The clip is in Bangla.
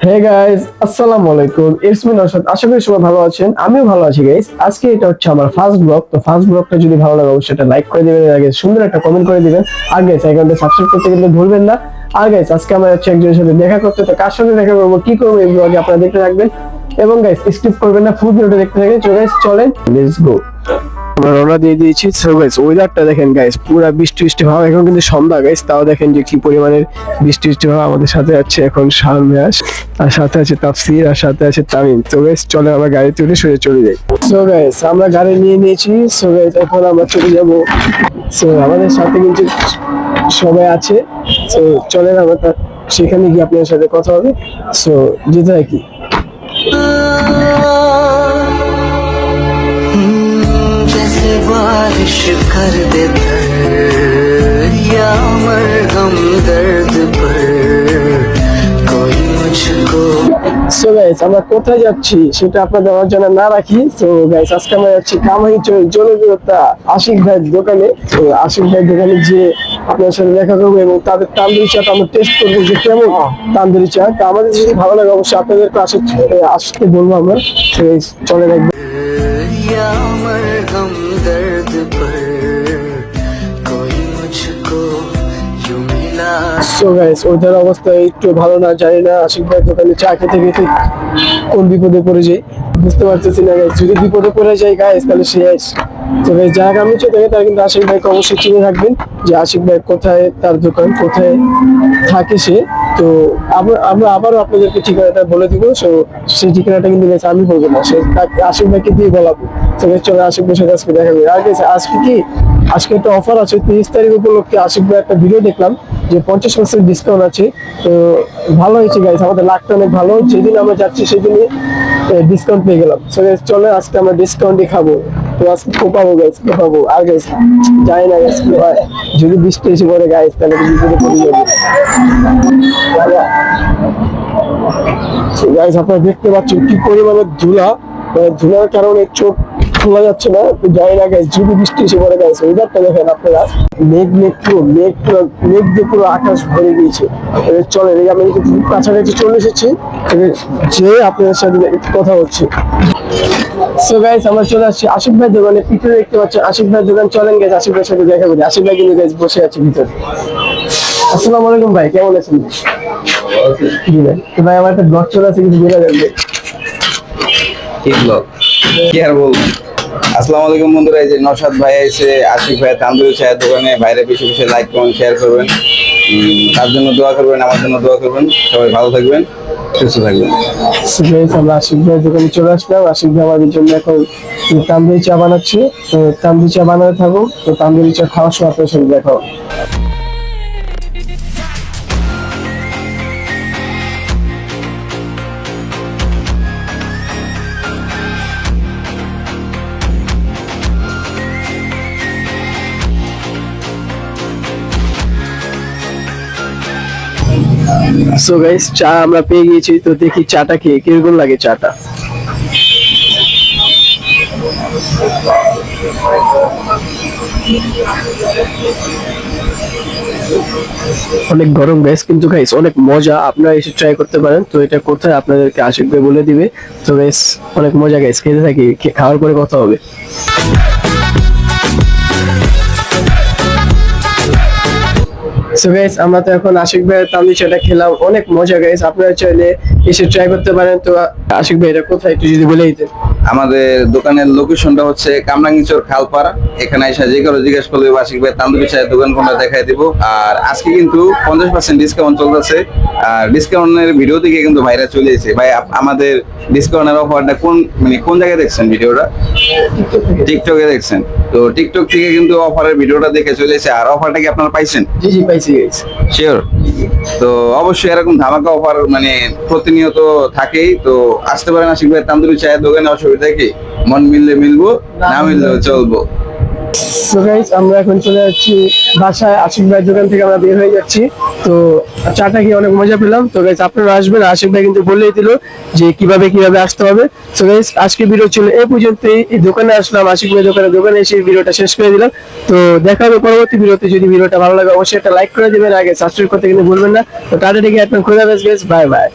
হে গাইস, আসসালামু আলাইকুম। It's me Naushad. আশা করি সবাই ভালো আছেন, আমিও ভালো আছি গাইস। আজকে এটা হচ্ছে আমার ফার্স্ট ব্লগ। তো ফার্স্ট ব্লগটা যদি ভালো লাগে অবশ্যই একটা লাইক করে দিবেন, আগে সুন্দর একটা কমেন্ট করে দিবেন। আর গাইস চ্যানেলটা সাবস্ক্রাইব করতে কিন্তু ভুলবেন না। আর গাইস আজকে আমরা হচ্ছে একজনের সাথে দেখা করতে, তো কার সাথে দেখা করবো, কি করবো, এই ব্লগে আপনারা দেখতে থাকবেন। এবং গাইস স্কিপ করবেন না, ফুল ভিডিওটা দেখতে থাকেন। তো গাইস চলেন, লেটস গো। আমরা রওনা দিয়ে দিয়েছি। সো গাইস ওয়েদারটা দেখেন গাইস, পুরো বৃষ্টি বৃষ্টি ভাব। এখন কিন্তু সন্ধ্যা গাইস, তাও দেখেন যে কি পরিমাণের বৃষ্টি বৃষ্টি ভাব। আমাদের সাথে আছে এখন শারমিয়াস, আর সাথে আছে তাফসীর, আর সাথে আছে তামিম। তো গাইস চলে আমরা গাড়িতে উঠে সোজা চলে যাই। সো গাইস আমরা গাড়ি নিয়ে নিয়েছি। সো গাইস এখন আমরা চলে যাব। সো আমাদের সাথে কিন্তু সবাই আছে। সো চলেন আমরা সেখানে গিয়ে আপনাদের সাথে কথা হবে। সো যেতে থাকি। बारिश कर दे या मरहम दर्द पर कोई मुझको। সো গাইস আমরা কোথায় যাচ্ছি সেটা আপনাদের অজানা না রাখি। তো গাইস আজকে আমরা যাচ্ছি কামাইচর জনপ্রিয়তা আশিক ভাইয়ের দোকানে। তো আশিক ভাইয়ের দোকানে যে আপনার সাথে দেখা করবো এবং তাদের তান্দুরি চাটা আমরা টেস্ট করবো যে কেমন তান্দুরি চা। তো আমাদের যদি ভালো লাগে অবশ্যই আপনাদেরকে আসতে বলবো আমরা। তো চলে রাখবো। या मरहम दर्द पर कोई मुझको यूं मिला। সো গাইস ওদের অবস্থা একটু ভালো না, জানি না আশিক ভাইয়ের দোকানে চা খেতে খেতে কোন বিপদে পড়ে যাই বুঝতে পারতেছি না গাইস। যদি বিপদে পড়ে যাই গাইস তাহলে শেষ। তো গাইস যারা কামিয়েছে দেখে তারা কিন্তু আশিক ভাইকে অবশ্যই চিনে রাখবেন যে আশিক ভাই কোথায়, তার দোকান কোথায় থাকে সে। তো আমরা আবারও আপনাদেরকে ঠিকানাটা বলে দিব। সো সেই ঠিকানাটা কিন্তু গাইস আমি বলবো না, সে আশিক ভাইকে দিয়ে বলাবো। তো গাইস চলো আশিক ভাইয়ের সাথে আজকে দেখা করি। আর গাইস আজকে একটা অফার আছে 30 তারিখ উপলক্ষে। আশিক ভাই একটা ভিডিও দেখলাম যে 50% ডিসকাউন্ট আছে। তো ভালো হয়েছে গাইস, আমাদের লাখটা অনেক ভালো। যেদিন আমরা যাচ্ছি সেদিনই ডিসকাউন্ট পেয়ে গেলাম। সো গাইস চলে আজকে আমরা ডিসকাউন্টই খাবো। তো আজকে কোপাবো গাইস, কোপাবো। আর গাইস জানি না গাইস কি হয়, যদি বৃষ্টি এসে পড়ে গাইস তাহলে তো বিপদে পড়ে যাবে। গাইস আপনারা দেখতে পাচ্ছেন কি পরিমাণে ধুলা, ধুলার কারণে চোখ খোলা যাচ্ছে না। তো জানি না গাইস যদি বৃষ্টি এসে পড়ে গাইস ওয়েদারটা দেখেন আপনারা, মেঘ দিয়ে পুরো আকাশ ভরে গিয়েছে। চলে আমি কিন্তু কাছাকাছি চলে এসেছি, যে আপনাদের সাথে কথা হচ্ছে। সো গাইস আমরা চলে আসছি আশিক ভাই দোকানে। পিছনে দেখতে পাচ্ছেন আশিক ভাই দোকান। চলেন গাইস আশিক ভাইয়ের সাথে দেখা করি। আশিক ভাই কিন্তু গাইস বসে আছে ভিতরে। আসসালামু আলাইকুম ভাই, কেমন আছেন? জি ভাই। তো ভাই আমার একটা ব্লগ চলে আছে, কিছু বলে দেন। ঠিক ব্লগ কি আর বলবো। আসসালামু আলাইকুম বন্ধুরা, এই যে নওশাদ ভাই এসে আশিক ভাই তান্দুরি চায়ের দোকানে। বাইরে বেশি বেশি লাইক কমেন্ট শেয়ার করবেন, তার জন্য দোয়া করবেন, আমার জন্য দোয়া করবেন। সবাই ভালো থাকবেন, সুস্থ থাকবেন। আমরা আশিক ভাইয়ের দোকানে চলে আসলাম। আশিক ভাই আমাদের জন্য এখন তান্দুরি চা বানাচ্ছে। তো তান্দুরি চা বানাতে থাকুক। তো তান্দুরি চা খাওয়ার সময় আপনার সাথে দেখা হবে। সো গাইস চা আমরা পেয়ে গিয়েছি। তো দেখি চাটা খেয়ে কিরকম লাগে চাটা। অনেক গরম গাইস, কিন্তু গাইস অনেক মজা। আপনারা এসে ট্রাই করতে পারেন। তো এটা কোথায় আপনাদেরকে আশিক ভাই বলে দিবে। তো গাইস অনেক মজা গাইস, খেতে থাকি, খাওয়ার পরে কথা হবে। সো গাইস আমরা তো এখন আশিক ভাইয়ের তান্দুরি চাটা খেলাম, অনেক মজা গাইস। আপনারা চাইলে এসে ট্রাই করতে পারেন। তো আশিক ভাই এটা কোথায় একটু যদি বলে দিতেন। আমাদের দোকানের লোকেশনটা হচ্ছে কামরাঙ্গীরচর খালপাড়া। এখানে এসে যে কারো জিজ্ঞেস করলে আশিক ভাই তান্দুরি চায়ের দোকান কোনটা দেখাই দিব। আর আজকে কিন্তু 50% ডিসকাউন্ট চলতেছে। আর ডিসকাউন্টের ভিডিও থেকে কিন্তু ভাইরা চলে এসেছে। ভাই আমাদের ডিসকাউন্টের অফারটা কোন জায়গায় দেখছেন ভিডিওটা? টিকটকে দেখছেন। তো টিকটক থেকে কিন্তু অফারের ভিডিওটা দেখে চলে এসেছে। আর অফারটা কি আপনারা পাইছেন? জি জি পাইছি গাইস, শিওর। তো অবশ্যই এরকম ধামাকা অফার প্রতিনিয়ত থাকেই। তো আসতে পারেন আশিক ভাই তান্দুরি চায়ের দোকানে। অসুবিধা কি? মন মিললে মিলবো, না মিললেও চলবো। সো গাইস আমরা এখন চলে যাচ্ছি বাসায়। আশিক ভাইয়ের দোকান থেকে আমরা বের হয়ে যাচ্ছি। তো চাটা খেয়ে অনেক মজা পেলাম। তো গাইস আপনারা আসবেন, আশিক ভাই কিন্তু বলেই দিল যে কিভাবে আসতে হবে। সো গাইস আজকে ভিডিও ছিল এই পর্যন্তই। এই দোকানে আসলাম আশিক ভাই দোকানে এসে ভিডিওটা শেষ করে দিলাম। তো দেখা হবে পরবর্তী ভিডিওতে। যদি ভিডিওটা ভালো লাগে অবশ্যই একটা লাইক করে দিবেন, আগে সাবস্ক্রাইব করতে কিন্তু ভুলবেন না। তো টাটা থেকে একদম খোদা হাফেজ গাইস, বাই বাই।